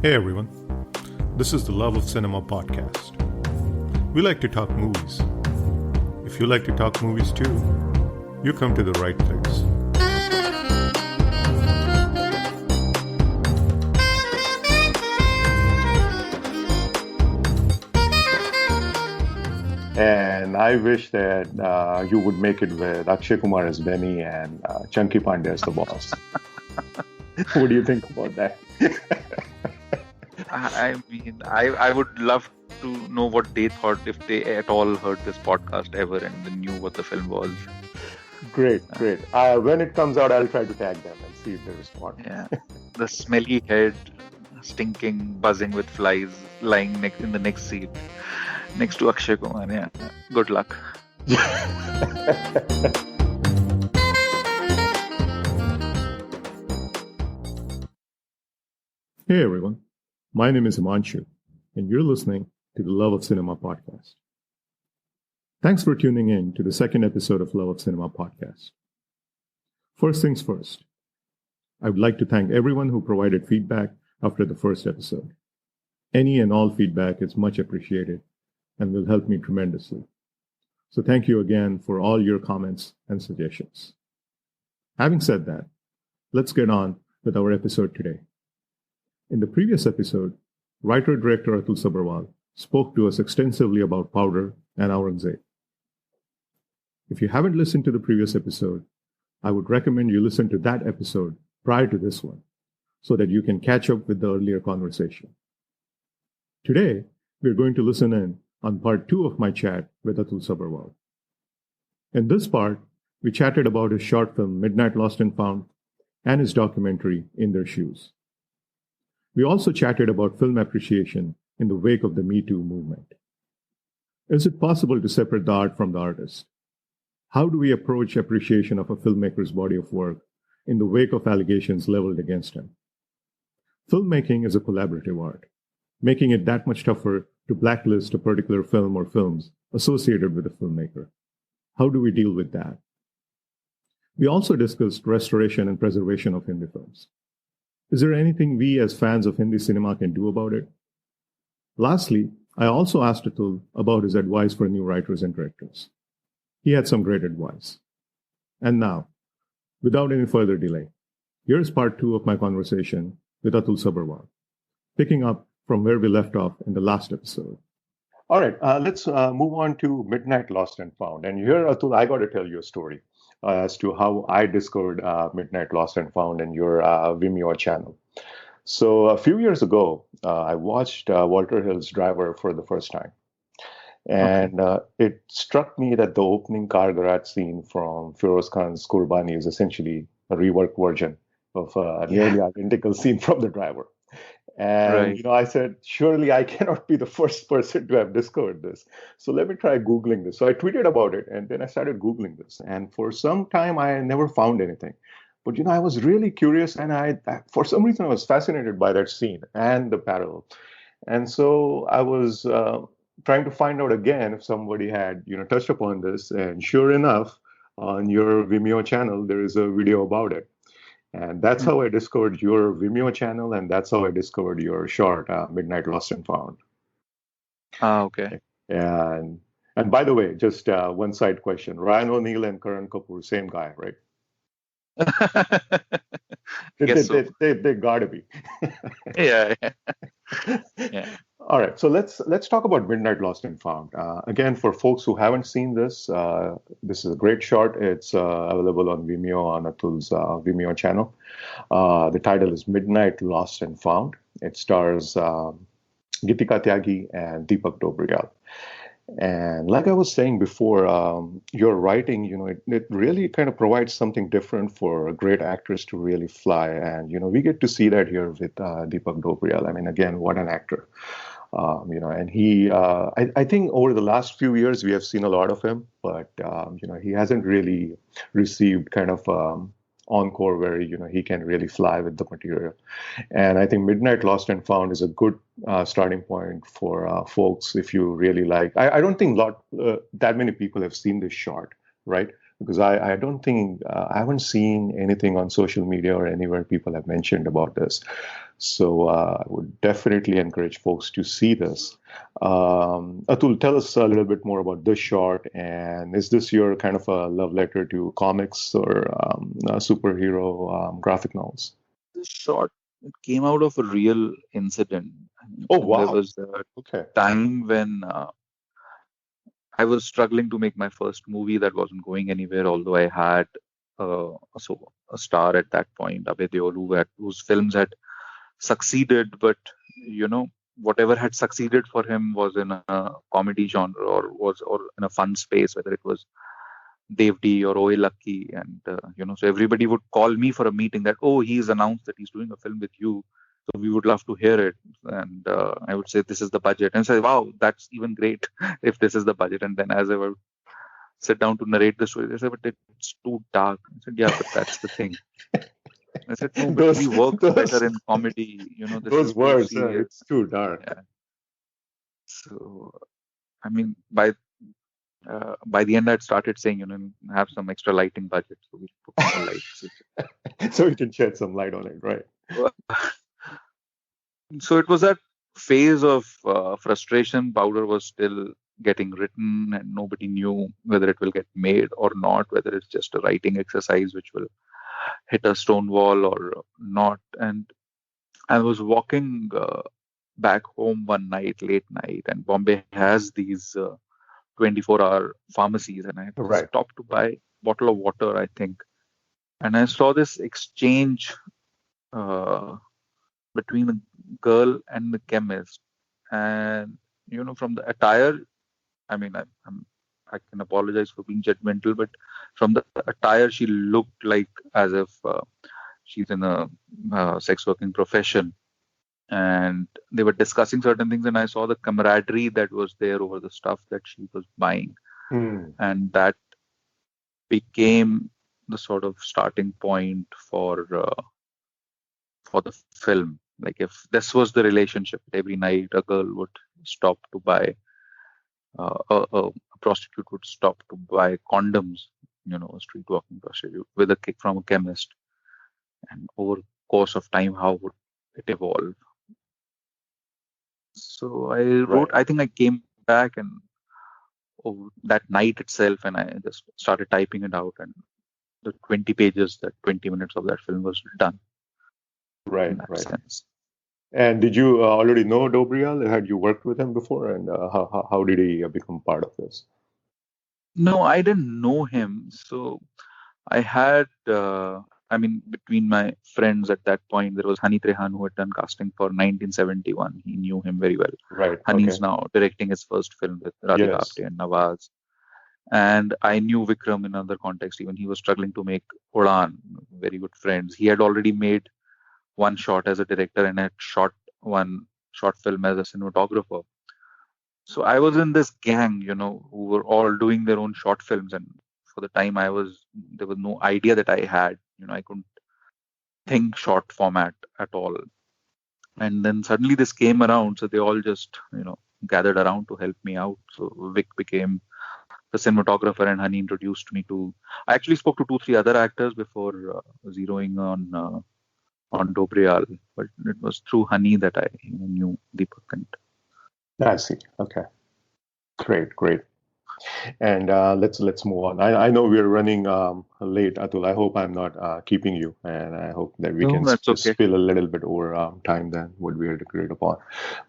Hey everyone, this is the Love of Cinema podcast. We like to talk movies. If you like to talk movies too, you come to the right place. And I wish that you would make it with Akshay Kumar as Benny and Chunky Pandey as the boss. What do you think about that? I would love to know what they thought if they at all heard this podcast ever and they knew what the film was. Great. When it comes out, I'll try to tag them and see if they respond. Yeah, the smelly head, stinking, buzzing with flies, lying in the next seat, next to Akshay Kumar. Yeah, good luck. Hey everyone, my name is Himanshu, and you're listening to the Love of Cinema podcast. Thanks for tuning in to the second episode of Love of Cinema podcast. First things first, I would like to thank everyone who provided feedback after the first episode. Any and all feedback is much appreciated and will help me tremendously. So thank you again for all your comments and suggestions. Having said that, let's get on with our episode today. In the previous episode, writer-director Atul Sabharwal spoke to us extensively about Powder and AURANGZEB. If you haven't listened to the previous episode, I would recommend you listen to that episode prior to this one, so that you can catch up with the earlier conversation. Today, we're going to listen in on part 2 of my chat with Atul Sabharwal. In this part, we chatted about his short film Midnight Lost and Found and his documentary In Their Shoes. We also chatted about film appreciation in the wake of the Me Too movement. Is it possible to separate the art from the artist? How do we approach appreciation of a filmmaker's body of work in the wake of allegations leveled against him? Filmmaking is a collaborative art, making it that much tougher to blacklist a particular film or films associated with a filmmaker. How do we deal with that? We also discussed restoration and preservation of Hindi films. Is there anything we as fans of Hindi cinema can do about it? Lastly, I also asked Atul about his advice for new writers and directors. He had some great advice. And now, without any further delay, here's part 2 of my conversation with Atul Sabharwal, picking up from where we left off in the last episode. All right, let's move on to Midnight Lost and Found. And here, Atul, I got to tell you a story as to how I discovered Midnight Lost and Found in your Vimeo channel. So a few years ago, I watched Walter Hill's Driver for the first time. And it struck me that the opening car garage scene from Feroz Khan's Kurbani is essentially a reworked version of a nearly identical scene from The Driver. And, I said, surely I cannot be the first person to have discovered this. So let me try Googling this. So I tweeted about it, and then I started Googling this. And for some time, I never found anything. But, I was really curious, and for some reason, I was fascinated by that scene and the parallel. And so I was trying to find out again if somebody had, touched upon this. And sure enough, on your Vimeo channel, there is a video about it. And that's how I discovered your Vimeo channel, and that's how I discovered your short, Midnight Lost and Found. Okay. And by the way, just one side question. Ryan O'Neal and Karan Kapoor, same guy, right? They gotta be. Yeah. All right, so let's talk about Midnight Lost and Found. Again, for folks who haven't seen this, this is a great short. It's available on Vimeo, on Atul's Vimeo channel. The title is Midnight Lost and Found. It stars Geetika Tyagi and Deepak Dobriyal. And like I was saying before, your writing, it really kind of provides something different for great actors to really fly. And, we get to see that here with Deepak Dobriyal. I mean, again, what an actor. And he, I think over the last few years, we have seen a lot of him, but, he hasn't really received kind of encore where, he can really fly with the material. And I think Midnight Lost and Found is a good starting point for folks if you really like. I don't think that many people have seen this short, right? Because I don't think, I haven't seen anything on social media or anywhere people have mentioned about this. So I would definitely encourage folks to see this. Atul, tell us a little bit more about this short. And is this your kind of a love letter to comics or superhero graphic novels? This short, it came out of a real incident. Oh, And there wow. was a Okay. time when I was struggling to make my first movie that wasn't going anywhere, although I had a star at that point, Abhay Deol, whose films had succeeded, but whatever had succeeded for him was in a comedy genre or in a fun space, whether it was Devdi or Oe Lucky, and so everybody would call me for a meeting that, oh, he's announced that he's doing a film with you, so we would love to hear it. And I would say, this is the budget, and say, wow, that's even great if this is the budget. And then as I would sit down to narrate the story, they said, but it's too dark. I said, yeah, but that's the thing. I said, no, but he works better in comedy. This those is too words, serious. it's too dark. Yeah. So, I mean, by the end, I'd started saying, have some extra lighting budget, so we put more lights. So you can shed some light on it, right? So it was that phase of frustration. Powder was still getting written, and nobody knew whether it will get made or not, whether it's just a writing exercise which will hit a stone wall or not. And I was walking back home one night, late night, and Bombay has these 24-hour pharmacies, and I had Right. stopped to buy a bottle of water, I think. And I saw this exchange between the girl and the chemist. And, from the attire, I mean, I can apologize for being judgmental, but from the attire, she looked like as if she's in a sex working profession. And they were discussing certain things, and I saw the camaraderie that was there over the stuff that she was buying. And that became the sort of starting point for the film. Like, if this was the relationship, every night a girl would stop to buy, a prostitute would stop to buy condoms, a street walking prostitute with a kick from a chemist. And over the course of time, how would it evolve? So I wrote, I think I came back and that night itself, and I just started typing it out, and the 20 pages, that 20 minutes of that film was done. Right, in that sense. And did you already know Dobrial? Had you worked with him before? And how did he become part of this? No, I didn't know him. So I had, between my friends at that point, there was Hani Trehan, who had done casting for 1971. He knew him very well. Right. Hani's now directing his first film with Radhika Apte and Nawaz. And I knew Vikram in another context. Even he was struggling to make Udan, very good friends. He had already made one shot as a director and had shot one short film as a cinematographer. So I was in this gang, who were all doing their own short films. And for the time there was no idea that I had. I couldn't think short format at all. And then suddenly this came around. So they all just, gathered around to help me out. So Vic became the cinematographer, and Hani introduced me to. I actually spoke to 2-3 other actors before zeroing on Dobrial, but it was through Hani that I knew Deepak. And I see. Okay, great. And let's move on. I know we're running late, Atul. I hope I'm not keeping you, and I hope that we can spill a little bit over time than what we had agreed upon.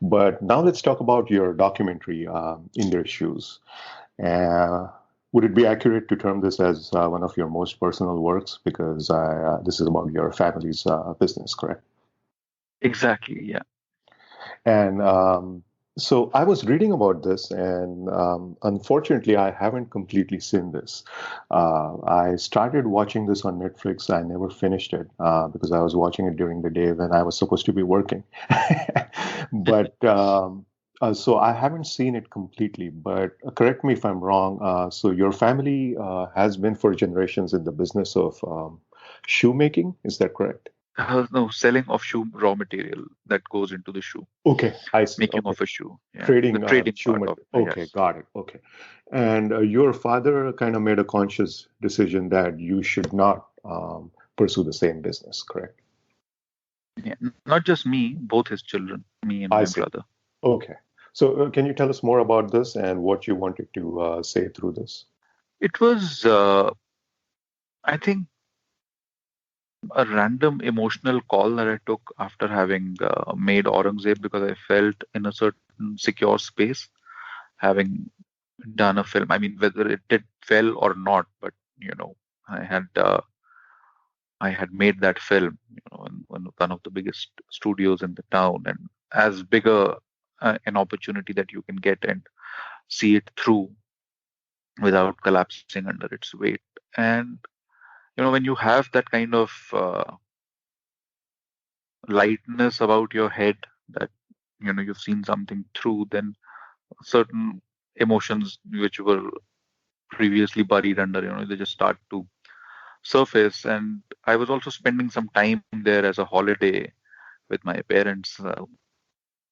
But now let's talk about your documentary, In Their Shoes. Would it be accurate to term this as one of your most personal works? Because this is about your family's business, correct? Exactly, yeah. And so I was reading about this, and unfortunately, I haven't completely seen this. I started watching this on Netflix. I never finished it because I was watching it during the day when I was supposed to be working. But so I haven't seen it completely, but correct me if I'm wrong. So your family has been for generations in the business of shoemaking. Is that correct? No, selling of shoe raw material that goes into the shoe. Okay, I see. Making of a shoe. Yeah. Trading shoe material. Okay, yes. Got it. Okay. And your father kind of made a conscious decision that you should not pursue the same business, correct? Yeah. Not just me, both his children, me and I my see. brother. Okay. So can you tell us more about this and what you wanted to say through this? It was, I think, a random emotional call that I took after having made Aurangzeb, because I felt in a certain secure space, having done a film. I mean, whether it did well or not, but I had uh, I had made that film, in one of the biggest studios in the town, and as bigger an opportunity that you can get and see it through without collapsing under its weight. And when you have that kind of lightness about your head, that you've seen something through, then certain emotions which were previously buried under, they just start to surface. And I was also spending some time there as a holiday with my parents,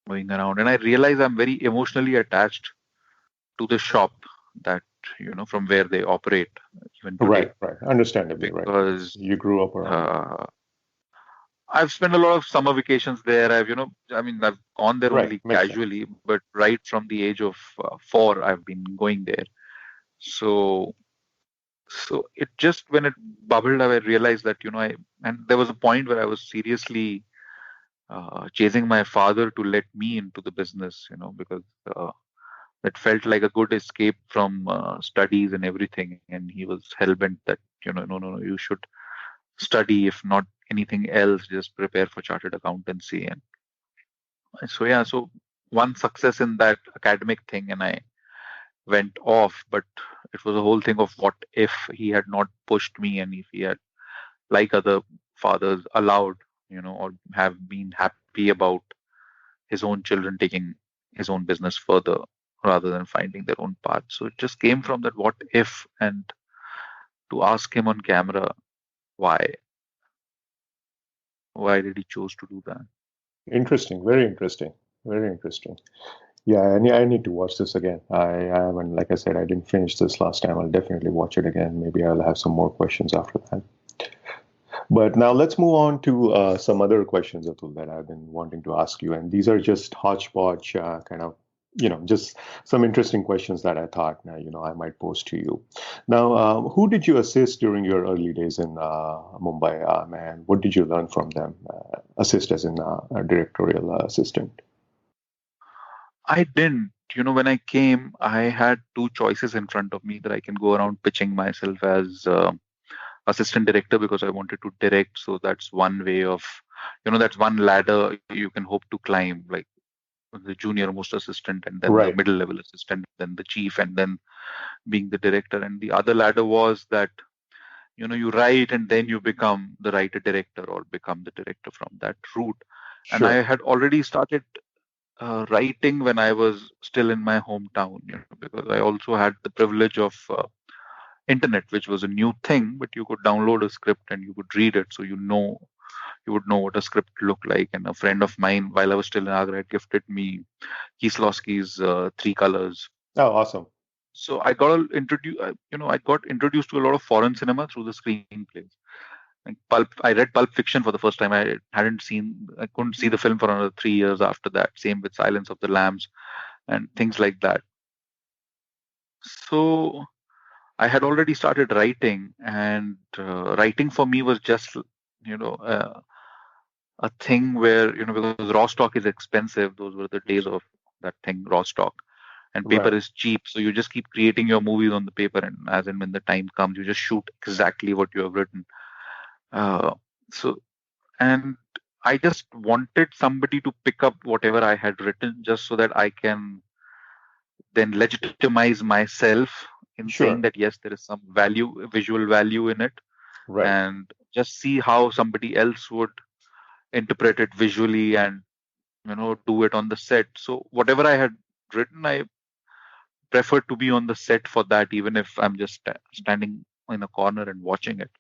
going around, and I realize I'm very emotionally attached to the shop, that from where they operate even today, Right, right. Understandably, right. because You grew up around it. uh, I've spent a lot of summer vacations there. I've gone there Right, only makes sense. casually, but right from the age of 4, I've been going there. So, it just, when it bubbled up, I realized that, and there was a point where I was seriously chasing my father to let me into the business, because it felt like a good escape from studies and everything. And he was hell bent that, no, no, no, you should study, if not anything else, just prepare for chartered accountancy. And so, yeah, so one success in that academic thing, and I went off. But it was a whole thing of, what if he had not pushed me, and if he had, like other fathers, allowed, or have been happy about his own children taking his own business further rather than finding their own path. So it just came from that what if, and to ask him on camera why. Why did he choose to do that? Interesting, very interesting, very interesting. Yeah, I need to watch this again. I haven't, like I said, I didn't finish this last time. I'll definitely watch it again. Maybe I'll have some more questions after that. But now let's move on to some other questions, Atul, that I've been wanting to ask you. And these are just hodgepodge kind of, just some interesting questions that I thought, I might pose to you. Now, who did you assist during your early days in Mumbai, and what did you learn from them? Assist as in a directorial assistant. I didn't. When I came, I had two choices in front of me, that I can go around pitching myself as assistant director because I wanted to direct. So that's one way of, that's one ladder you can hope to climb, like the junior most assistant, and then the Right, middle level assistant, then the chief, and then being the director. And the other ladder was that, you write and then you become the writer director, or become the director from that route. And I sure, had already started writing when I was still in my hometown, because I also had the privilege of internet, which was a new thing, but you could download a script and you could read it. So, you would know what a script looked like. And a friend of mine, while I was still in Agra, had gifted me Kieslowski's Three Colors. oh, awesome. So I got introduced to a lot of foreign cinema through the screenplays. Like Pulp, I read Pulp Fiction for the first time. I couldn't see the film for another 3 years after that. Same with Silence of the Lambs and things like that. So I had already started writing, and writing for me was just, a thing where, because raw stock is expensive. Those were the days of that thing, raw stock, and paper Right. is cheap. So you just keep creating your movies on the paper, and as and when the time comes, you just shoot exactly what you have written. Uh, so and I just wanted somebody to pick up whatever I had written, just so that I can then legitimize myself in saying Sure. that yes, there is some value, visual value in it, Right. and just see how somebody else would interpret it visually, and do it on the set. So whatever I had written, I prefer to be on the set for that, even if I'm just standing in a corner and watching it.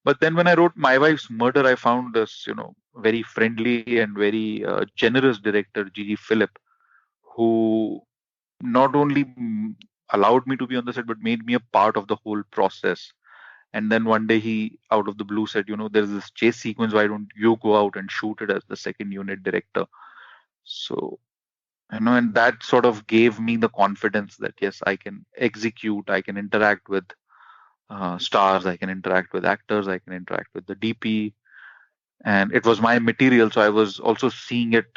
But then when I wrote My Wife's Murder, I found this, very friendly and very generous director, Gigi Philip, who not only allowed me to be on the set, but made me a part of the whole process. And then one day he, out of the blue, said, there's this chase sequence. Why don't you go out and shoot it as the second unit director? So, and that sort of gave me the confidence that yes, I can execute, I can interact with stars, I can interact with actors, I can interact with the DP, and it was my material, so I was also seeing it,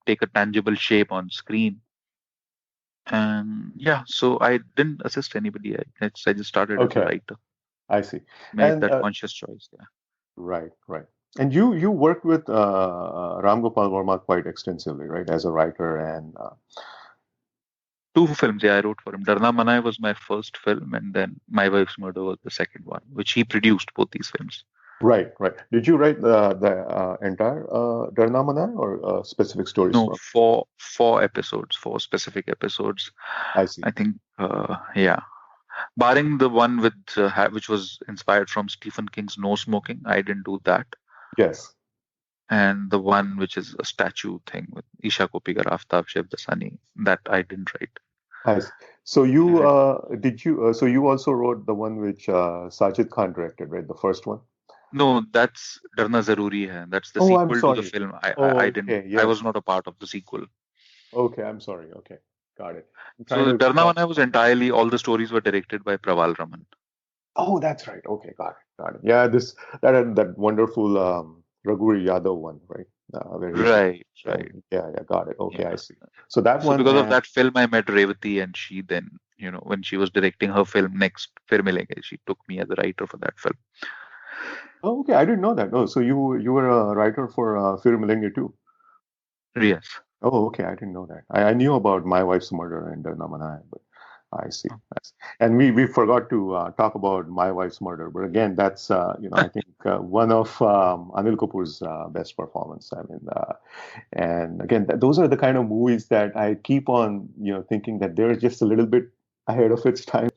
take a tangible shape on screen. And yeah, so I didn't assist anybody. I just started as a writer. I see. Made that conscious choice. Yeah. Right. And you worked with Ram Gopal Verma quite extensively, right, as a writer and. 2 films, yeah, I wrote for him. Darna Manai was my first film, and then My Wife's Murder was the second one, which he produced, both these films. Right. Did you write the entire Darna Manai or specific stories? No, four specific episodes. I see. I think, yeah. Barring the one with which was inspired from Stephen King's No Smoking, I didn't do that. Yes. And the one which is a statue thing with Isha Kopigar, Aftab Shiv Dasani, that I didn't write. Nice. So you did you? So you also wrote the one which Sajid Khan directed, right? The first one. No, that's Darna Zaruri Hai. That's the sequel to the film. I didn't. Okay, yes. I was not a part of the sequel. Okay, I'm sorry. Okay, got it. So Darna Manai was entirely, all the stories were directed by Praval Raman. Oh, that's right. Okay, got it. Yeah, that wonderful Raghuri Yadav one, right? Right. Yeah, got it. Okay, yeah. I see. So that one. Because of that film, I met Revati, and she then, when she was directing her film next, Fir Milenge, she took me as a writer for that film. Oh, okay. I didn't know that. Oh, so you were a writer for Fir Milenge too? Yes. Oh, okay. I didn't know that. I knew about My Wife's Murder and Darna Manai, but I see. And we forgot to talk about My Wife's Murder, but again, that's I think one of Anil Kapoor's best performance. I mean, and again, those are the kind of movies that I keep on thinking that they're just a little bit ahead of its time,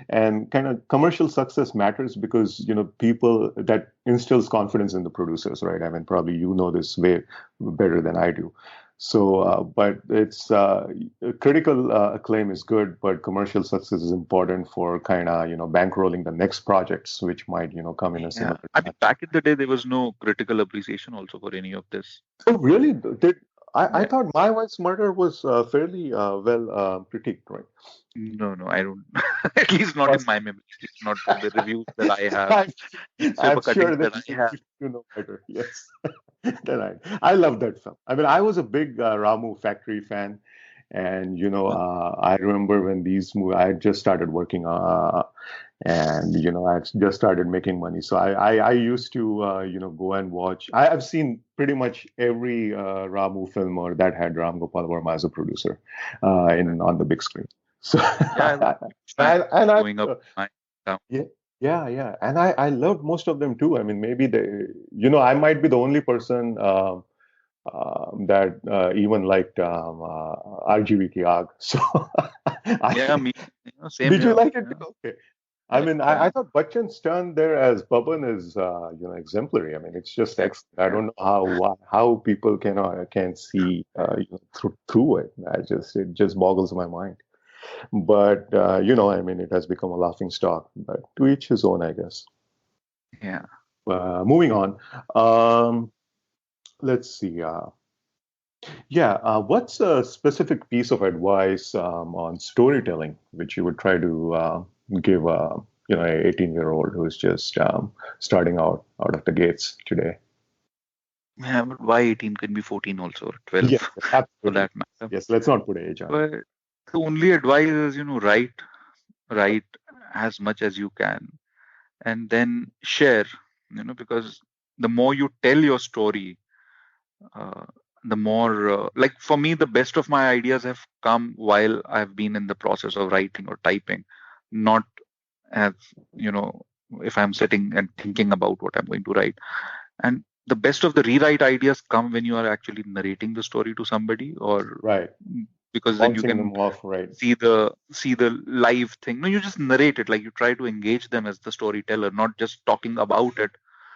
and kind of commercial success matters because people, that instills confidence in the producers, right? I mean, probably this way better than I do. So, but it's critical acclaim is good, but commercial success is important for kind of bankrolling the next projects, which might come in a similar. I mean, back in the day, there was no critical appreciation also for any of this. Oh, really? I thought My Wife's Murder was fairly well critiqued, right? No, I don't. At least not in my memory. Not from the reviews that I have. I'm sure that you know better. Yes. I love that film. I mean, I was a big Ramu Factory fan, and I remember when these movies, I had just started working, and I just started making money. So I used to go and watch. I've seen pretty much every Ramu film or that had Ram Gopal Verma as a producer on the big screen. So yeah, and I loved most of them too. I mean, maybe I might be the only person that even liked RGV Tyag. So me. Same. Did you like it? Okay. I mean, I thought Bachchan's turn there as Paban is exemplary. I mean, it's just excellent. I don't know how people can see through it. It just boggles my mind. But I mean, it has become a laughing stock. But to each his own, I guess. Yeah. Moving on. Let's see. What's a specific piece of advice on storytelling which you would try to give a 18-year-old who is just starting out of the gates today? Yeah, but why 18? Can be 14 also, or 12. Yes, absolutely. For that matter. Yes, let's not put age on. But the only advice is, write as much as you can, and then share. Because the more you tell your story, the more, like for me, the best of my ideas have come while I've been in the process of writing or typing, not as, if I'm sitting and thinking about what I'm going to write. And the best of the rewrite ideas come when you are actually narrating the story to somebody, or right, because then you can see the live thing. No, you just narrate it, like you try to engage them as the storyteller, not just talking about it.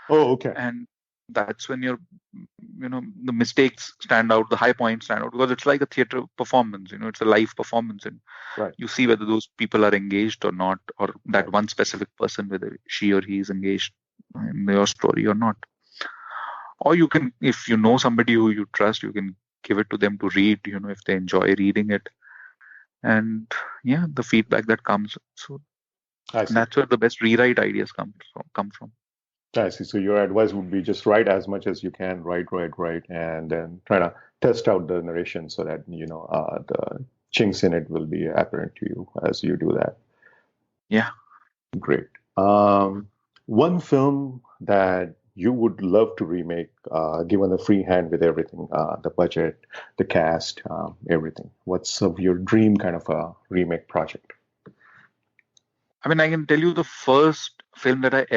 Oh, okay. And that's when the mistakes stand out, the high points stand out, because it's like a theater performance. It's a live performance, and Right. you see whether those people are engaged or not, or that Right. one specific person, whether she or he is engaged in your story or not. Or you can, if you know somebody who you trust, you can give it to them to read, if they enjoy reading it. And yeah, the feedback that comes. So I see. that's where the best rewrite ideas come from. I see. So your advice would be just write as much as you can, write, and then try to test out the narration so that the chinks in it will be apparent to you as you do that. Yeah. Great. One film that you would love to remake, given a free hand with everything, the budget, the cast, everything. What's your dream kind of a remake project? I mean, I can tell you the first film that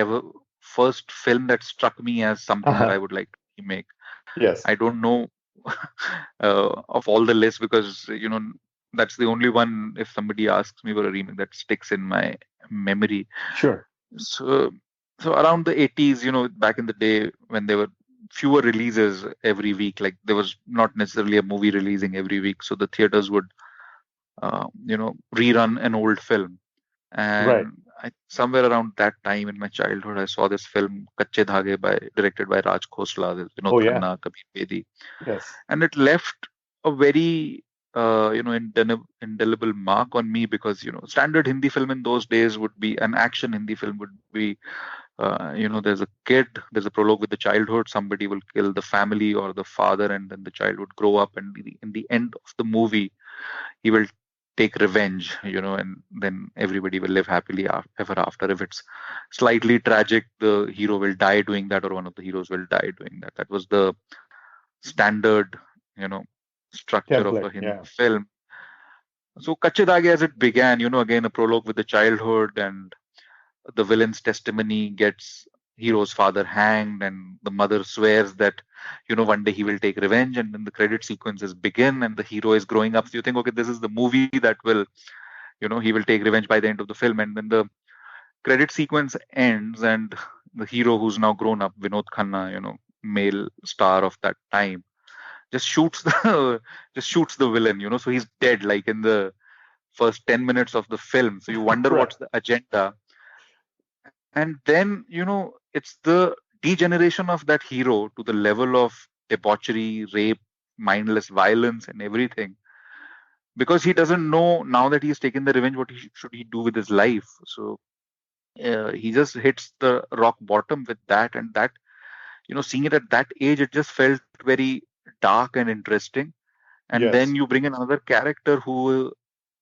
struck me as something that I would like to remake. Yes. I don't know of all the lists, because that's the only one, if somebody asks me for a remake, that sticks in my memory. Sure. So around the 80s, back in the day when there were fewer releases every week, like there was not necessarily a movie releasing every week, so the theaters would rerun an old film. Right. And somewhere around that time in my childhood, I saw this film Kuchhe Dhaage directed by Khosla, Vinod Oh yeah. Khanna, Kabir Bedi, Yes. and it left a very indelible mark on me, because standard Hindi film in those days would be an action Hindi film would be there's a kid, there's a prologue with the childhood, somebody will kill the family or the father, and then the child would grow up, and in the end of the movie he will take revenge, and then everybody will live happily ever after. If it's slightly tragic, the hero will die doing that, or one of the heroes will die doing that. That was the standard, structure of a Template. Hindi Yeah. film. So Kache Daage, as it began, again a prologue with the childhood, and the villain's testimony gets hero's father hanged, and the mother swears that one day he will take revenge, and then the credit sequences begin and the hero is growing up. So you think, okay, this is the movie that will he will take revenge by the end of the film, and then the credit sequence ends, and the hero, who's now grown up, Vinod Khanna, male star of that time, just shoots the just shoots the villain, so he's dead like in the first 10 minutes of the film. So you wonder Right. what's the agenda. And then, it's the degeneration of that hero to the level of debauchery, rape, mindless violence, and everything. Because he doesn't know, now that he's taken the revenge, what should he do with his life. So he just hits the rock bottom with that. And that, seeing it at that age, it just felt very dark and interesting. And then Yes. you bring in another character who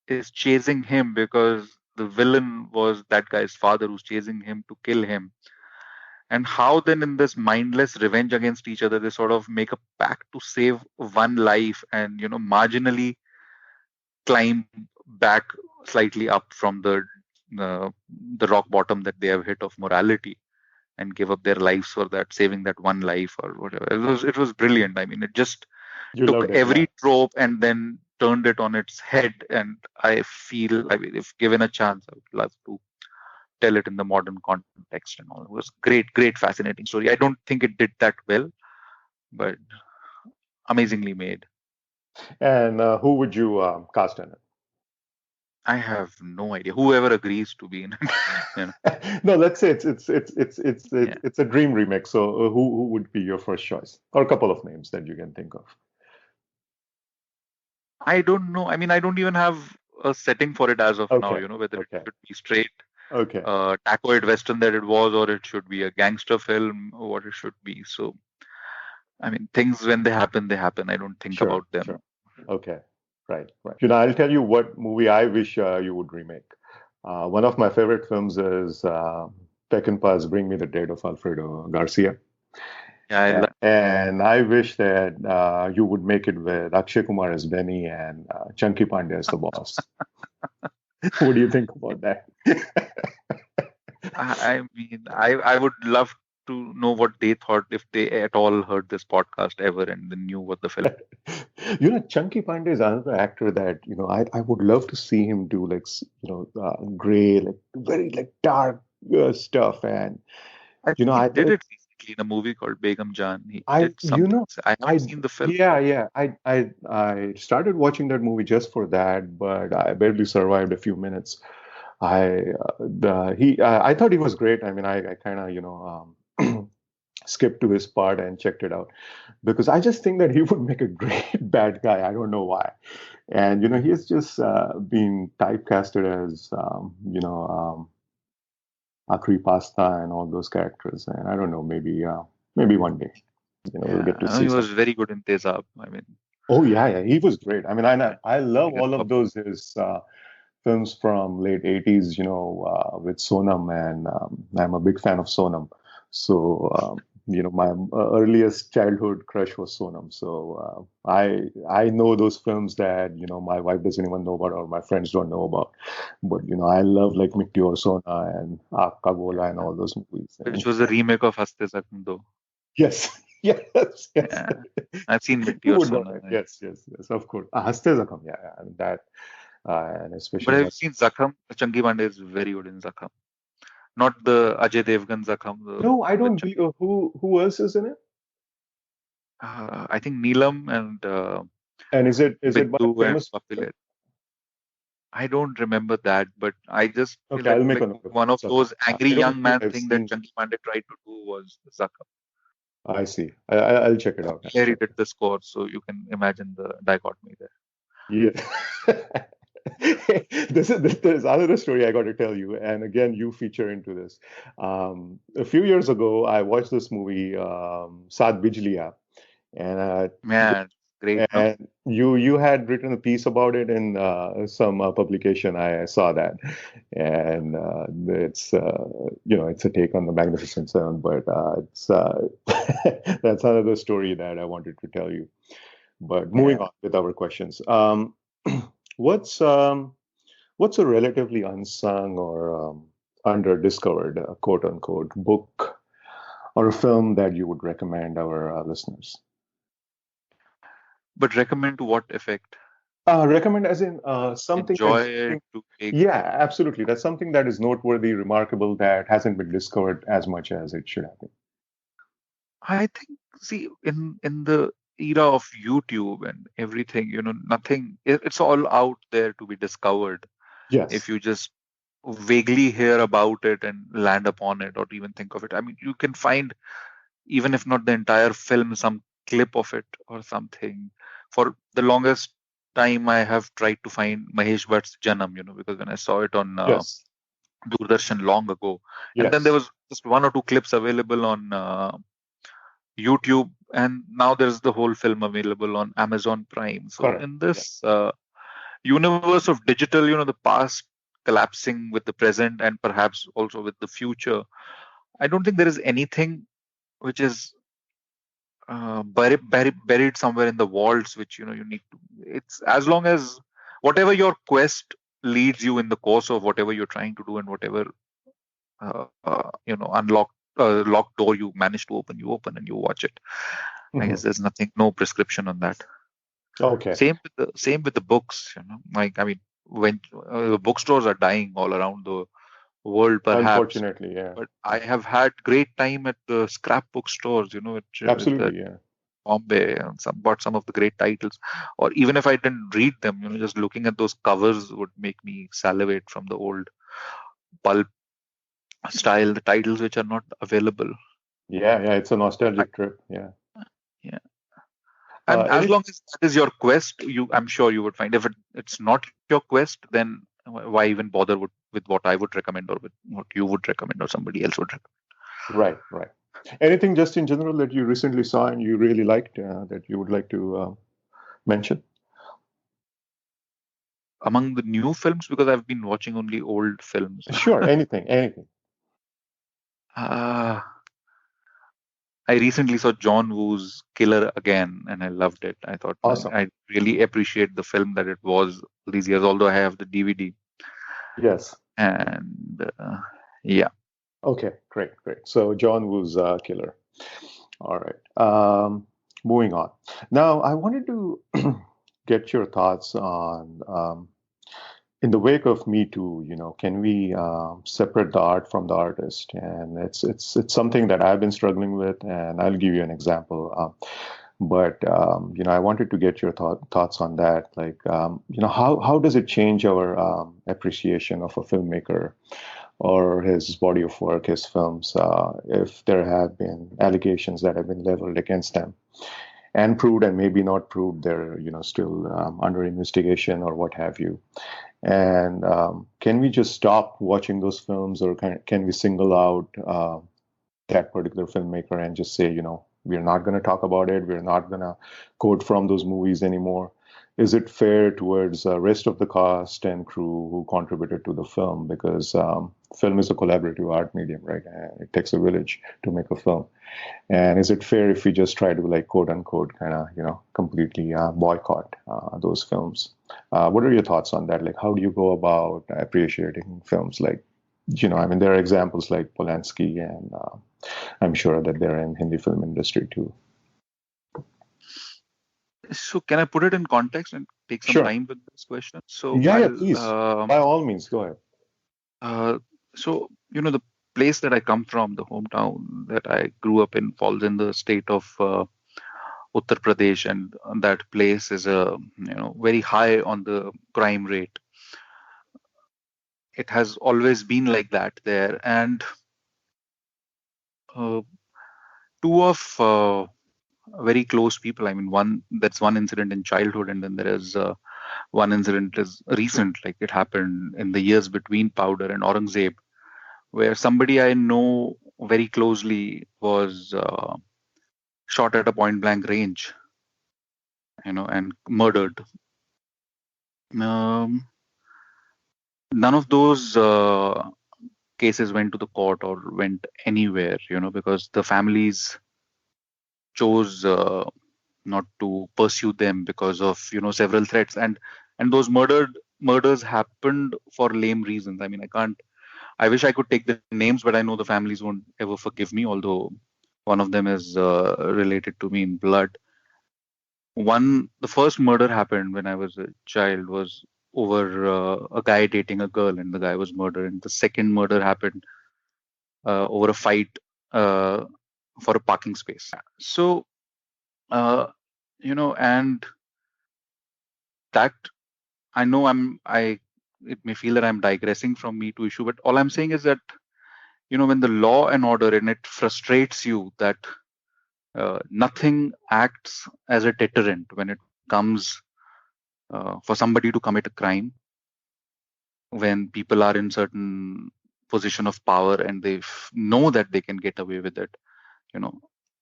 is chasing him, because the villain was that guy's father who's chasing him to kill him. And how then, in this mindless revenge against each other, they sort of make a pact to save one life, and marginally climb back slightly up from the rock bottom that they have hit of morality, and give up their lives for that, saving that one life or whatever. It was brilliant. I mean, it just You took loved it. Yeah. every trope and then turned it on its head. And I feel, I mean, if given a chance, I would love to tell it in the modern context and all. It was great, fascinating story. I don't think it did that well, but amazingly made. And who would you cast in it? I have no idea. Whoever agrees to be in it. No, let's say it's Yeah. it's a dream remake. So who would be your first choice, or a couple of names that you can think of? I don't know. I mean, I don't even have a setting for it as of now. Okay. Whether it Okay. should be straight Okay. tacoid western that it was, or it should be a gangster film, or what it should be. So, I mean, things, when they happen, they happen. I don't think Sure. about them. Sure. Okay. Right. Right. I'll tell you what movie I wish you would remake. One of my favorite films is Peckinpah's Bring Me the Dead of Alfredo Garcia. Yeah, I love. And I wish that you would make it with Akshay Kumar as Benny and Chunky Pandey as the boss. What do you think about that? I mean, I would love to know what they thought, if they at all heard this podcast ever and then knew what the film. Chunky Pandey is another actor that I would love to see him do, like, gray, like very like dark stuff, and I think he did it recently in a movie called Begum Jaan. He I, did something. I haven't I, seen the film. yeah. I started watching that movie just for that, but I barely survived a few minutes. I thought he was great. I mean, I kind of, skipped to his part and checked it out because I just think that he would make a great bad guy. I don't know why. And, he has just been typecasted as, Akri Pasta and all those characters. And I don't know, maybe one day, we'll get to He see was something. very good in Tezab. I mean, Oh, yeah, he was great. I mean, I love biggest all of pop- those his films from late 80s, with Sonam, and I'm a big fan of Sonam. So, my earliest childhood crush was Sonam. So I know those films that, my wife doesn't even know about or my friends don't know about. But, I love like Mitti Aur Sona and Aapka Bola and all those movies. which And was a remake of Haste Zakham Do. yes, yes. Yeah, I've seen Mitti Who Aur would know Sona. that? Yes, of course. Haste Zakham, yeah, and that, and But especially I've seen Zakham. Changi Pandey is very good in Zakham. Not the Ajay Devgan Zakham, no, I with don't believe. Who else is in it? I think Neelam and And is it by a Bindu and famous person? Kapil. I don't remember that, but I just feel Okay, that I'll make like a note of one of Zakham. those angry I don't young think man I've thing that seen. Changi Pandey tried to do was Zakham. I see. I'll check it out. There he did the score, so you can imagine the dichotomy there. Yeah. There's another story I got to tell you, and again, you feature into this. A few years ago, I watched this movie, Saat Bijliya, and Man, great, no? and you had written a piece about it in some publication. I saw that, and it's a take on the Magnificent Seven, but it's that's another story that I wanted to tell you. But moving Yeah. on with our questions, what's um, what's a relatively unsung or under-discovered, quote unquote, book or a film that you would recommend our listeners? But recommend to what effect? Recommend as in something Enjoy that's it, something, to take. yeah, absolutely. That's something that is noteworthy, remarkable, that hasn't been discovered as much as it should have been. I think, see, in the era of YouTube and everything, nothing. It's all out there to be discovered. If Yes, you just vaguely hear about it and land upon it, or even think of it. I mean, you can find, even if not the entire film, some clip of it or something. For the longest time, I have tried to find Mahesh Bhatt's Janam, because when I saw it on yes, Doordarshan long ago, and then there yes, was just one or two clips available on YouTube, and now there's the whole film available on Amazon Prime. So correct. in Yeah. this universe of digital, the past collapsing with the present and perhaps also with the future, I don't think there is anything which is buried somewhere in the vaults, which you need to. It's as long as whatever your quest leads you in the course of whatever you're trying to do, and whatever unlocked locked door you manage to open, you open and you watch it. I Mhm. guess there's no prescription on that. Okay. Same with the books. Like, I mean, when bookstores are dying all around the world, perhaps. Unfortunately, yeah. But I have had great time at the scrapbook stores, at Absolutely, yeah. Bombay, and bought some of the great titles. Or even if I didn't read them, just looking at those covers would make me salivate from the old pulp style, the titles which are not available. Yeah. It's a I, nostalgic trip. Yeah. yeah. And as Any long as that is your quest, I'm sure you would find. If it's not your quest, then why even bother with what I would recommend, or with what you would recommend, or somebody else would recommend? right. Anything just in general that you recently saw and you really liked that you would like to mention? Among the new films, because I've been watching only old films. Sure, anything. uh, I recently saw John Woo's Killer again, and I loved it. I thought Awesome. I really appreciate the film that it was all these years, although I have the DVD. Yes. And yeah. Okay, great. So John Woo's Killer. All right. Moving on. Now, I wanted to get your thoughts on in the wake of Me Too, can we separate the art from the artist? And it's something that I've been struggling with, and I'll give you an example. But I wanted to get your thoughts on that. Like, how does it change our appreciation of a filmmaker or his body of work, his films, if there have been allegations that have been leveled against them and proved and maybe not proved, they're still under investigation or what have you. And can we just stop watching those films, or can we single out that particular filmmaker and just say, we're not going to talk about it, we're not going to quote from those movies anymore? Is it fair towards the rest of the cast and crew who contributed to the film? Because film is a collaborative art medium, right? And it takes a village to make a film. And is it fair if we just try to, like, quote unquote, kind of, completely boycott those films? What are your thoughts on that? Like, how do you go about appreciating films? Like, there are examples like Polanski, and I'm sure that they're in Hindi film industry too. So can I put it in context and take some time with this question? So yeah, please. By all means, go ahead. So, the place that I come from, the hometown that I grew up in, falls in the state of Uttar Pradesh, and that place is very high on the crime rate. It has always been like that there, and two of very close people. I mean, that's one incident in childhood, and then there is one incident is recent, like it happened in the years between Powder and Aurangzeb, where somebody I know very closely was shot at a point blank range, and murdered. None of those cases went to the court or went anywhere, because the families chose not to pursue them because of several threats, and those murders happened for lame reasons. I mean, I wish I could take the names, but I know the families won't ever forgive me, although one of them is related to me in blood. The first murder happened when I was a child, was over a guy dating a girl, and the guy was murdered. And the second murder happened over a fight for a parking space. So, and that, I know it may feel that I'm digressing from Me Too issue, but all I'm saying is that, when the law and order, and it frustrates you that nothing acts as a deterrent when it comes for somebody to commit a crime, when people are in certain position of power and they know that they can get away with it,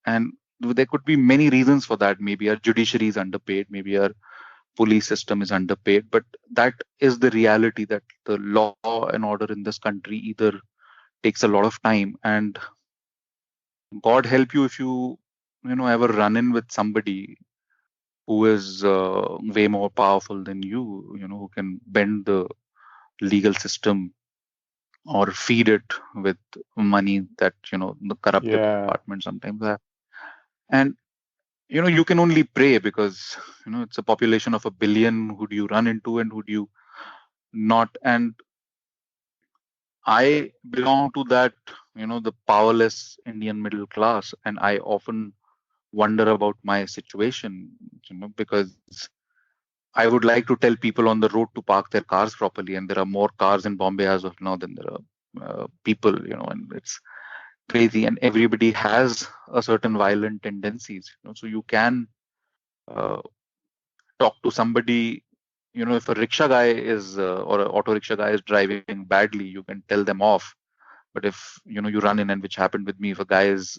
and there could be many reasons for that. Maybe our judiciary is underpaid, maybe our police system is underpaid, but that is the reality, that the law and order in this country either takes a lot of time, and God help you if you ever run in with somebody who is way more powerful than you, who can bend the legal system or feed it with money that the corrupted department sometimes have. And you can only pray, because it's a population of 1 billion. Who do you run into and who do you not? And I belong to that, the powerless Indian middle class, and I often wonder about my situation, because I would like to tell people on the road to park their cars properly, and there are more cars in Bombay as of now than there are people, and it's crazy, and everybody has a certain violent tendencies, so you can talk to somebody, if a rickshaw guy is or an auto rickshaw guy is driving badly, you can tell them off. But if you run in, and which happened with me, if a guy is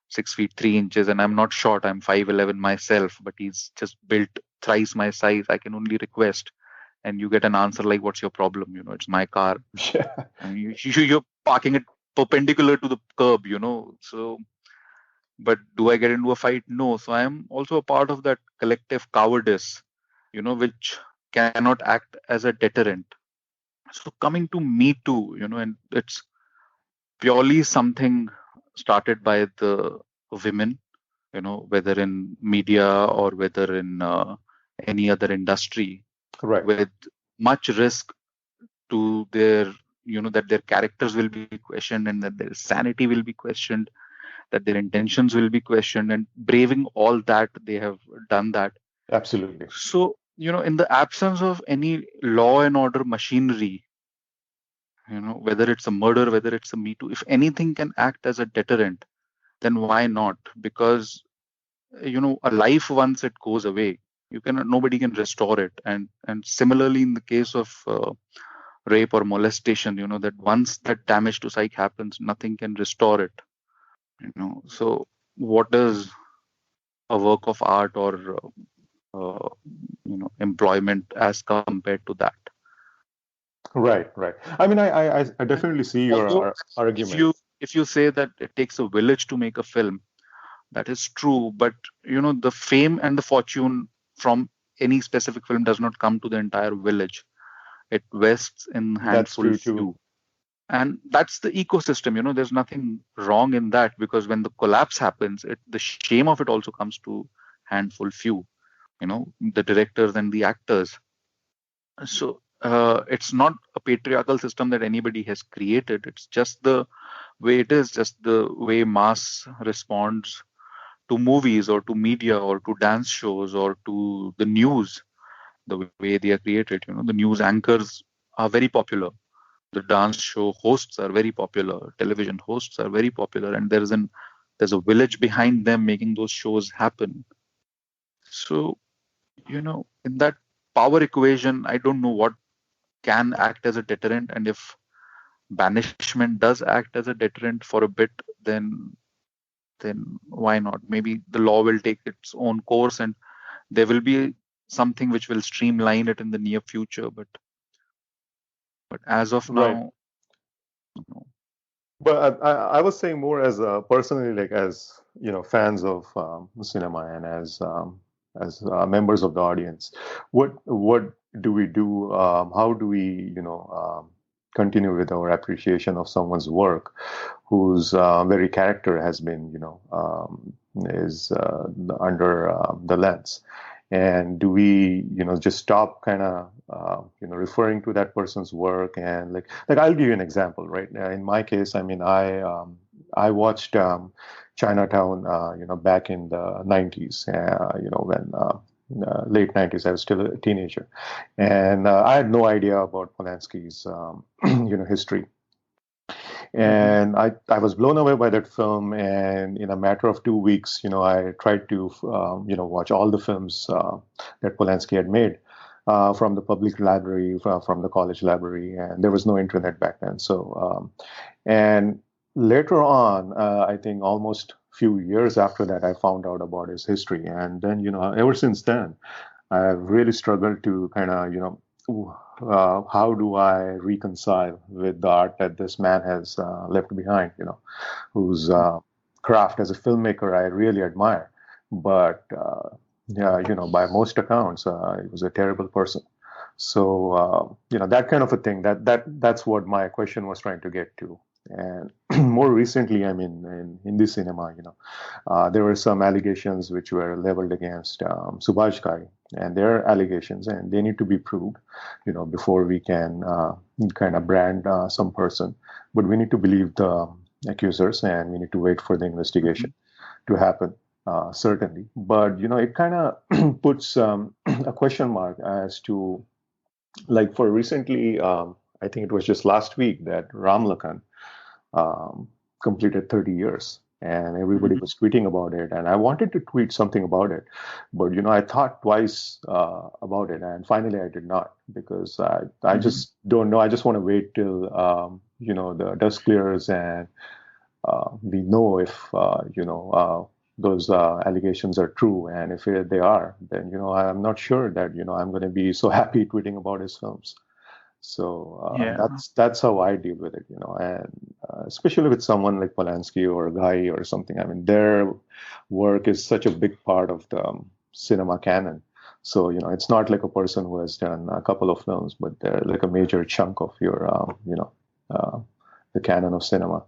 6 feet 3 inches and I'm not short, I'm 5'11" myself, but he's just built thrice my size, I can only request, and you get an answer like, what's your problem? It's my car. Yeah. And you're parking it perpendicular to the curb, so, but do I get into a fight? No. So I am also a part of that collective cowardice, which cannot act as a deterrent. So coming to Me Too, and it's purely something started by the women, whether in media or whether in any other industry, Right, with much risk to their, that their characters will be questioned and that their sanity will be questioned, that their intentions will be questioned, and braving all that, they have done that. Absolutely. So, in the absence of any law and order machinery, whether it's a murder, whether it's a Me Too, if anything can act as a deterrent, then why not? Because, a life, once it goes away, nobody can restore it. And similarly, in the case of rape or molestation, that once that damage to psyche happens, nothing can restore it. So what does a work of art or employment as compared to that? Right. I mean, I definitely see your Although argument. if you say that it takes a village to make a film, that is true, but the fame and the fortune from any specific film does not come to the entire village. It vests in That's handful true too. few. And that's the ecosystem. There's nothing wrong in that, because when the collapse happens, the shame of it also comes to handful few, the directors and the actors. So it's not a patriarchal system that anybody has created. It's just the way it is, just the way mass responds to movies or to media or to dance shows or to the news, the way they are created. The news anchors are very popular. The dance show hosts are very popular. Television hosts are very popular, and there's a village behind them making those shows happen. So, in that power equation, I don't know what can act as a deterrent, and if banishment does act as a deterrent for a bit, then why not? Maybe the law will take its own course, and there will be something which will streamline it in the near future. But as of Right. now, But I was saying more as personally, like as fans of cinema and as members of the audience. What do we do? How do we continue with our appreciation of someone's work, whose very character has been is under the lens? And do we just stop kind of referring to that person's work? And like I'll give you an example, right? In my case, I mean, I watched Chinatown back in the 90s, when late 90s, I was still a teenager, and I had no idea about Polanski's history. And I was blown away by that film. And in a matter of 2 weeks, I tried to, watch all the films that Polanski had made from the public library, from the college library. And there was no internet back then. So, and later on, I think almost few years after that, I found out about his history. And then, ever since then, I've really struggled to kind of, how do I reconcile with the art that this man has left behind, whose craft as a filmmaker I really admire. But, by most accounts, he was a terrible person. So, that kind of a thing, that's what my question was trying to get to. And more recently, I mean, in Hindi cinema, there were some allegations which were leveled against Subhash Ghai, and their allegations, and they need to be proved, before we can kind of brand some person. But we need to believe the accusers, and we need to wait for the investigation to happen, certainly. But, it kind of puts a question mark as to, like, for recently, I think it was just last week that Ram Lakhan completed 30 years, and everybody was tweeting about it. And I wanted to tweet something about it, but I thought twice about it, and finally I did not, because I just don't know. I just want to wait till the dust clears and we know if those allegations are true, and if they are, then I'm not sure that I'm going to be so happy tweeting about his films. So that's how I deal with it, and especially with someone like Polanski or Ghai or something. I mean, their work is such a big part of the cinema canon. So it's not like a person who has done a couple of films, but they're like a major chunk of your the canon of cinema.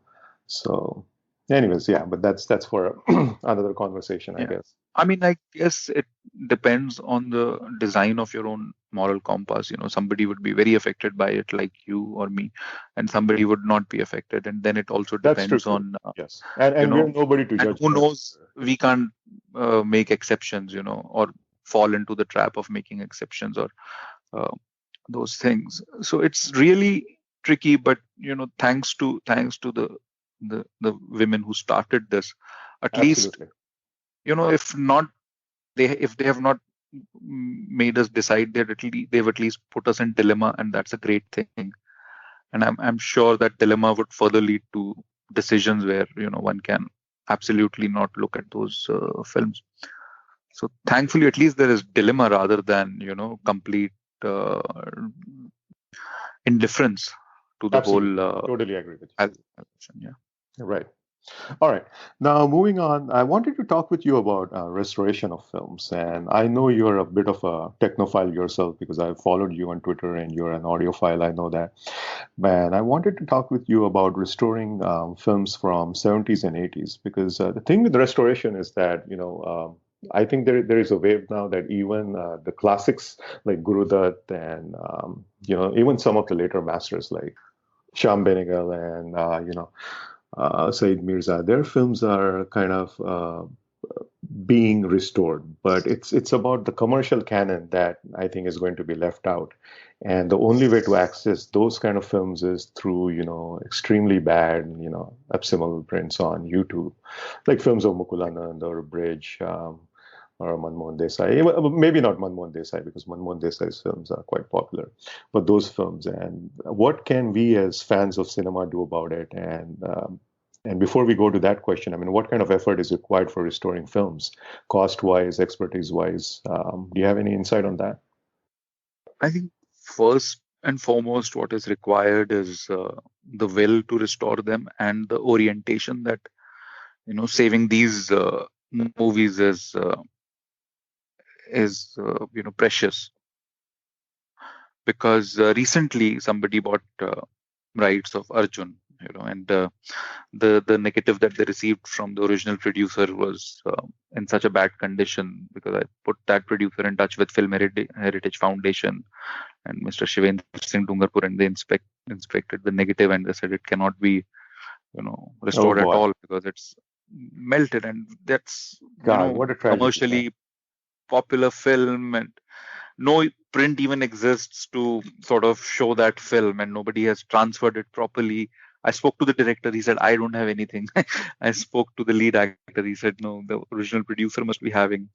So Anyways, yeah, but that's for another conversation, I Yeah. guess. I mean, I guess it depends on the design of your own moral compass. Somebody would be very affected by it, like you or me, and somebody would not be affected. And then it also That's true depends too. on, Yes, and we're nobody to and judge who that. knows, we can't make exceptions, or fall into the trap of making exceptions or uh, those things. So it's really tricky, but thanks to the women who started this, at least, Absolutely. if not if they have not made us decide, they've at least put us in dilemma, and that's a great thing. And I'm sure that dilemma would further lead to decisions where one can absolutely not look at those films. So thankfully, at least there is dilemma rather than complete uh, indifference to the whole Absolutely. Totally agree with you. yeah. Right. All right. Now, moving on, I wanted to talk with you about restoration of films. And I know you're a bit of a technophile yourself because I've followed you on Twitter and you're an audiophile. I know that. Man, I wanted to talk with you about restoring films from 70s and 80s because the thing with restoration is that, I think there is a wave now that even the classics like Guru Dutt and, even some of the later masters like Sham Benegal and, Said Mirza, their films are kind of being restored, but it's about the commercial canon that I think is going to be left out. And the only way to access those kind of films is through, extremely bad, abysmal prints on YouTube, like films of Mukulanand or Bridge, or Manmohan Desai. Maybe not Manmohan Desai because Manmohan Desai's films are quite popular, but those films. And what can we as fans of cinema do about it? And before we go to that question, I mean, what kind of effort is required for restoring films, cost-wise, expertise-wise? Do you have any insight on that? I think first and foremost, what is required is the will to restore them and the orientation that saving these movies is precious, because recently somebody bought rights of Arjun, and the negative that they received from the original producer was in such a bad condition, because I put that producer in touch with Heritage Foundation and Mr. Shivendra Singh Dungarpur, and they inspected the negative, and they said it cannot be Oh restored at boy, all because it's melted, and that's God, what a tragedy! Yeah. commercially popular film, and no print even exists to sort of show that film, and nobody has transferred it properly. I spoke to the director. He said, I don't have anything. I spoke to the lead actor. He said, no, the original producer must be having.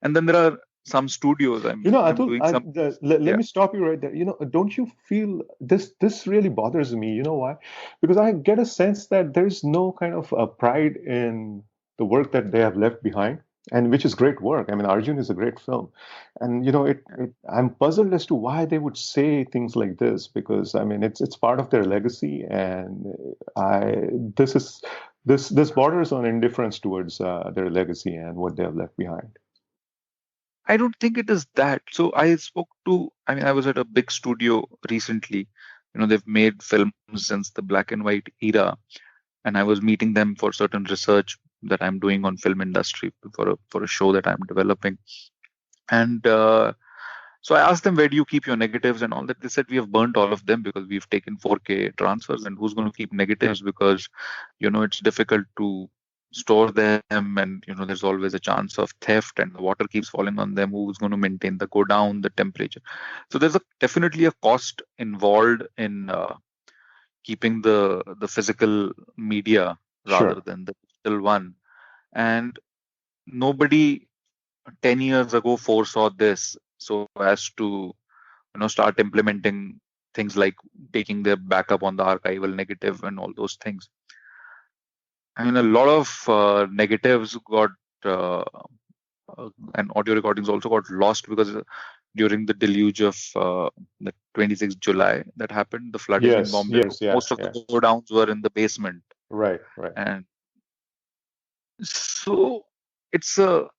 And then there are some studios. I'm Atul, doing some. let Yeah. me stop you right there. Don't you feel this really bothers me? You know why? Because I get a sense that there's no kind of pride in the work that they have left behind, and which is great work. I mean, Arjun is a great film, and I'm puzzled as to why they would say things like this because I mean, it's part of their legacy, and I this borders on indifference towards their legacy and what they have left behind. I don't think it is that. So I was at a big studio recently. They've made films since the black and white era, and I was meeting them for certain research that I'm doing on film industry for a show that I'm developing. And so I asked them, where do you keep your negatives and all that? They said, we have burnt all of them because we've taken 4K transfers, and who's going to keep negatives, because it's difficult to store them, and there's always a chance of theft, and the water keeps falling on them. Who's going to maintain the go down the temperature? So there's definitely a cost involved in keeping the physical media rather Sure. than the digital one. And nobody 10 years ago foresaw this so as to start implementing things like taking their backup on the archival negative and all those things. I mean, a lot of negatives got uh, and audio recordings also got lost because during the deluge of the 26th July that happened, the flooding in Yes. Bombay, Yes. Yeah. most of the Yeah. go downs were in the basement. Right. Right. And so it's a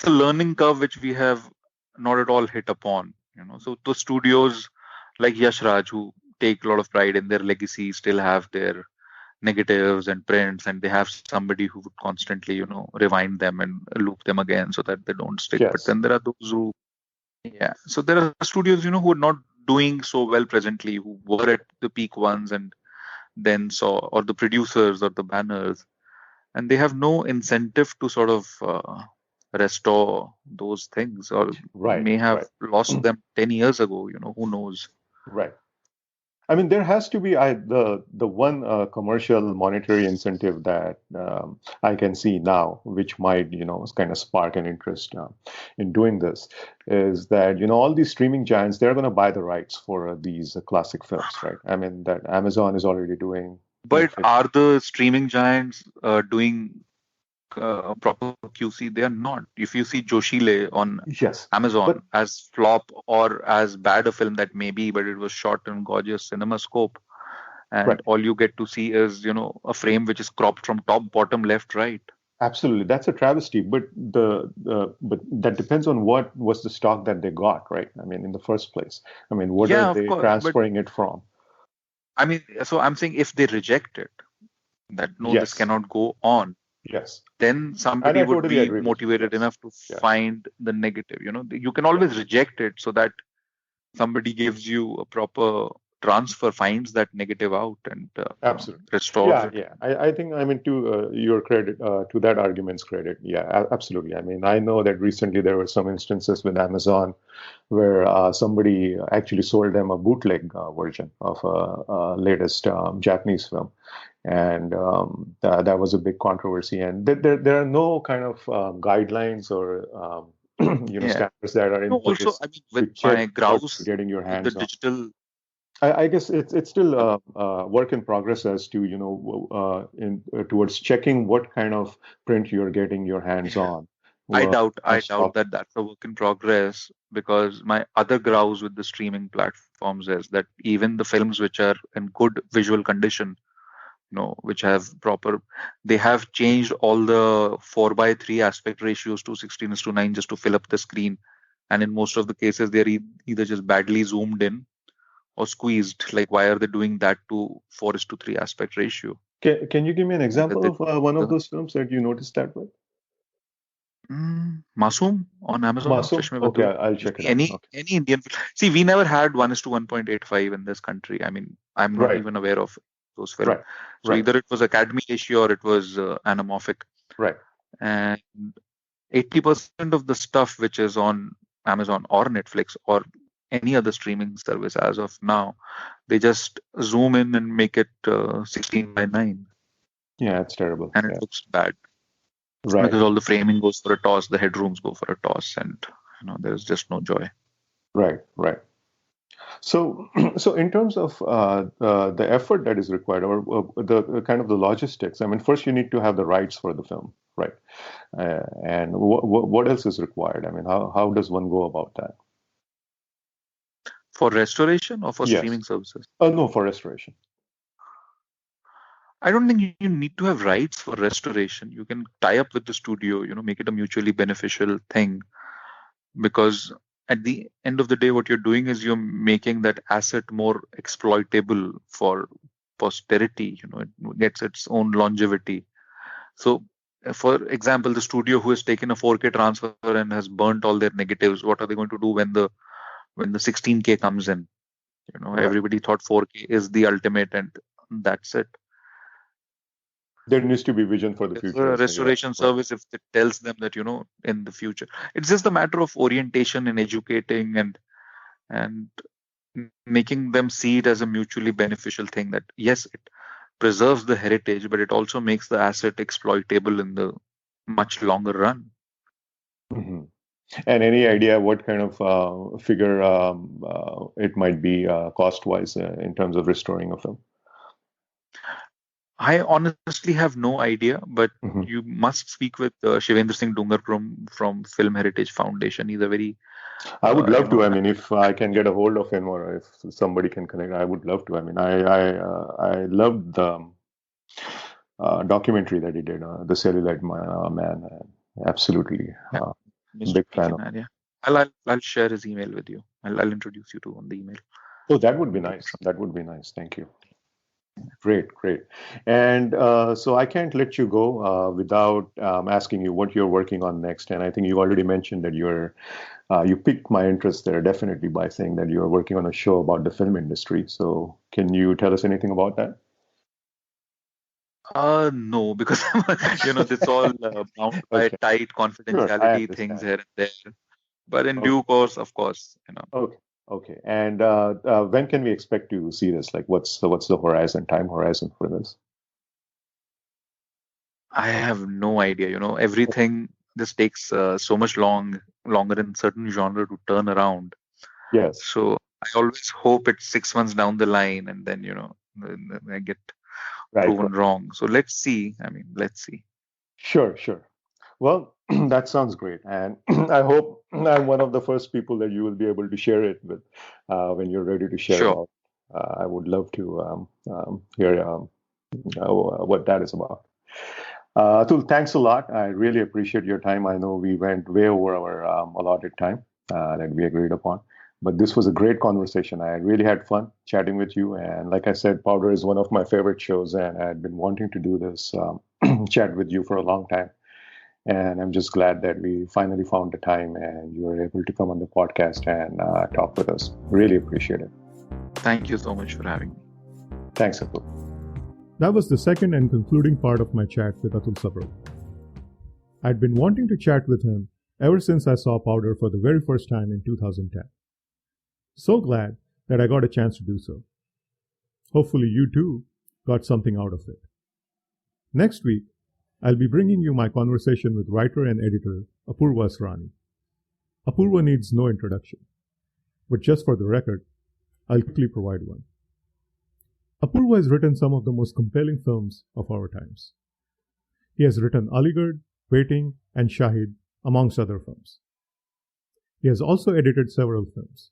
learning curve which we have not at all hit upon. So the studios like Yash Raj, who take a lot of pride in their legacy, still have their negatives and prints, and they have somebody who would constantly, rewind them and loop them again so that they don't stick. But Yes. then there are those who, yeah. So there are studios, who are not doing so well presently, who were at the peak ones and then saw, or the producers or the banners, and they have no incentive to sort of restore those things, or Right. may have Right. lost them 10 years ago, who knows. Right. I mean, there has to be the one commercial monetary incentive that I can see now, which might kind of spark an interest in doing this, is that all these streaming giants, they're going to buy the rights for these classic films, right? I mean, that Amazon is already doing. But Netflix. are the streaming giants doing proper QC? They are not. If you see Joshile on Yes, Amazon, but as flop or as bad a film that may be, but it was shot in gorgeous cinema scope, and right. all you get to see is a frame which is cropped from top, bottom, left, right. Absolutely, that's a travesty. But but that depends on what was the stock that they got, right? I mean, in the first place. I mean, what Yeah, are of they course. transferring it from? I mean, so I'm saying if they reject it, that no, this Yes, cannot go on, yes, then and somebody I would totally be agree with you. motivated Yes, enough to yeah, find the negative. You can yeah. always reject it so that somebody gives you a proper transfer, finds that negative out, and Absolutely. restores Yeah, it. yeah. I think, I mean, to your credit, to that argument's credit, yeah, absolutely. I mean, I know that recently there were some instances with Amazon where somebody actually sold them a bootleg version of a latest Japanese film. And that was a big controversy. And there are no kind of guidelines or Yeah. standards that are No, in also, place I mean, to with check my what grouse, you're getting your with the hands on. digital, I guess it's still a work in progress as to towards checking what kind of print you're getting your hands on. I Well, doubt, I what's doubt that that's a work in progress, because my other grouse with the streaming platforms is that even the films which are in good visual condition, which have proper, they have changed all the 4:3 aspect ratios to 16:9 just to fill up the screen. And in most of the cases, they're either just badly zoomed in or squeezed. Like, why are they doing that to 4:3 aspect ratio? Can you give me an example They, of one of the, those films that you noticed that with? Masoom on Amazon, Masum? Chashme Okay, Badul. I'll You check see it out. Okay. any Indian. See, we never had 1:1.85 in this country. I mean, I'm not Right, even aware of those films. right, So right, either it was Academy ratio or it was anamorphic. right. And 80% of the stuff which is on Amazon or Netflix or any other streaming service as of now, they just zoom in and make it 16:9, Yeah, it's terrible. and it Yeah, looks bad right, because all the framing goes for a toss, the headrooms go for a toss, and there's just no joy. right, right. So, so in terms of the effort that is required, or the kind of the logistics, I mean, first you need to have the rights for the film, right? And what else is required? I mean, how does one go about that? For restoration or for Yes. streaming services? No, for restoration. I don't think you need to have rights for restoration. You can tie up with the studio, make it a mutually beneficial thing, because at the end of the day, what you're doing is you're making that asset more exploitable for posterity. It gets its own longevity. So, for example, the studio who has taken a 4K transfer and has burnt all their negatives, what are they going to do when the 16K comes in? Right. Everybody thought 4K is the ultimate, and that's it. There needs to be vision for the It's future. a restoration service if it tells them that in the future. It's just a matter of orientation and educating and making them see it as a mutually beneficial thing, that yes, it preserves the heritage, but it also makes the asset exploitable in the much longer run. Mm-hmm. And any idea what kind of figure it might be cost-wise in terms of restoring a film? I honestly have no idea, but Mm-hmm. you must speak with Shivendra Singh Dungar from Film Heritage Foundation. He's a very I would love to. I mean, if I can get a hold of him or if somebody can connect, I would love to. I mean, I loved the documentary that he did, the Cellulite Man. Absolutely, Mr. big fan of. Pekin, yeah. I'll share his email with you. I'll introduce you to on the email. Oh, that would be nice. That would be nice. Thank you. Great, great. And so I can't let you go without asking you what you're working on next. And I think you already mentioned that you piqued my interest there definitely by saying that you're working on a show about the film industry. So can you tell us anything about that? No, because it's all bound by Okay, tight sure, I confidentiality things understand. here and there. But in Okay, due course, of course, okay, okay. And when can we expect to see this? Like, what's the time horizon for this? I have no idea. Everything just takes so much longer in certain genre to turn around. Yes, So I always hope it's 6 months down the line, and then then I get right, proven right. wrong. So let's see. I mean, let's see. Sure, sure. Well, that sounds great. And I hope I'm one of the first people that you will be able to share it with when you're ready to share Sure. about. I would love to hear what that is about. Atul, thanks a lot. I really appreciate your time. I know we went way over our allotted time that we agreed upon. But this was a great conversation. I really had fun chatting with you. And like I said, Powder is one of my favorite shows, and I'd been wanting to do this chat with you for a long time. And I'm just glad that we finally found the time and you were able to come on the podcast and talk with us. Really appreciate it. Thank you so much for having me. Thanks, Atul. That was the second and concluding part of my chat with Atul Sabharwal. I'd been wanting to chat with him ever since I saw Powder for the very first time in 2010. So glad that I got a chance to do so. Hopefully you too got something out of it. Next week, I'll be bringing you my conversation with writer and editor Apurva Asrani. Apurva needs no introduction, but just for the record, I'll quickly provide one. Apurva has written some of the most compelling films of our times. He has written Aligarh, Waiting, and Shahid, amongst other films. He has also edited several films,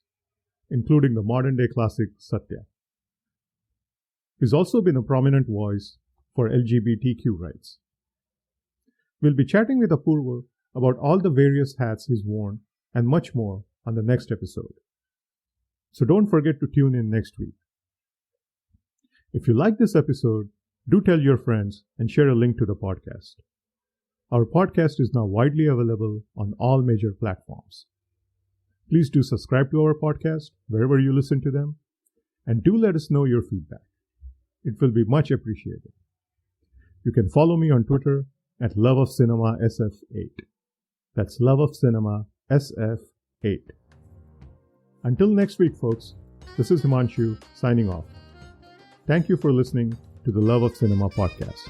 including the modern-day classic Satya. He's also been a prominent voice for LGBTQ rights. We'll be chatting with Apurva about all the various hats he's worn and much more on the next episode. So don't forget to tune in next week. If you like this episode, do tell your friends and share a link to the podcast. Our podcast is now widely available on all major platforms. Please do subscribe to our podcast wherever you listen to them, and do let us know your feedback. It will be much appreciated. You can follow me on Twitter at loveofcinemasf8. That's loveofcinemasf8. Until next week, folks, this is Himanshu signing off. Thank you for listening to the Love of Cinema podcast.